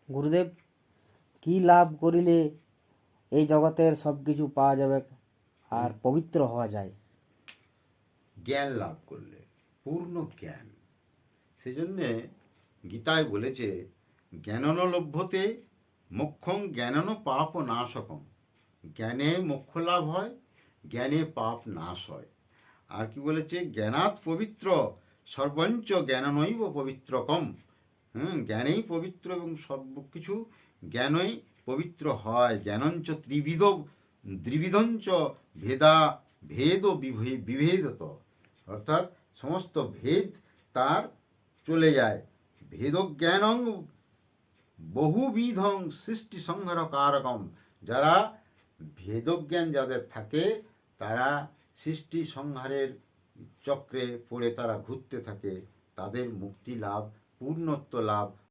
গুরুদেব, কি লাভ করিলে এই জগতের সব কিছু পাওয়া যাবে আর পবিত্র হওয়া যায়? জ্ঞান লাভ করলে, পূর্ণ জ্ঞান। সেজন্যে গীতায় বলেছে, জ্ঞানন লভ্যতে মোক্ষং জ্ঞানন পাপ নাশকম। জ্ঞানে মোক্ষ লাভ হয়, জ্ঞানে পাপ নাশ হয়। আর কি বলেছে, জ্ঞানাৎ পবিত্র সর্বঞ্চ জ্ঞাননৈব পবিত্রকম। জ্ঞানেই পবিত্র এবং সর্বকিছু জ্ঞানই পবিত্র হয়। জ্ঞানঞ্চ ত্রিবিধ দ্বিবিধঞ্চ ভেদা ভেদ বিভেদত, অর্থাৎ সমস্ত ভেদ তার চলে যায়। ভেদজ্ঞানং বহুবিধং সৃষ্টি সংহার কারকম। যারা ভেদজ্ঞান যাদের থাকে, তারা সৃষ্টি সংহারের চক্রে পড়ে তারা ঘুরতে থাকে, তাদের মুক্তি লাভ, পূর্ণত্ব লাভ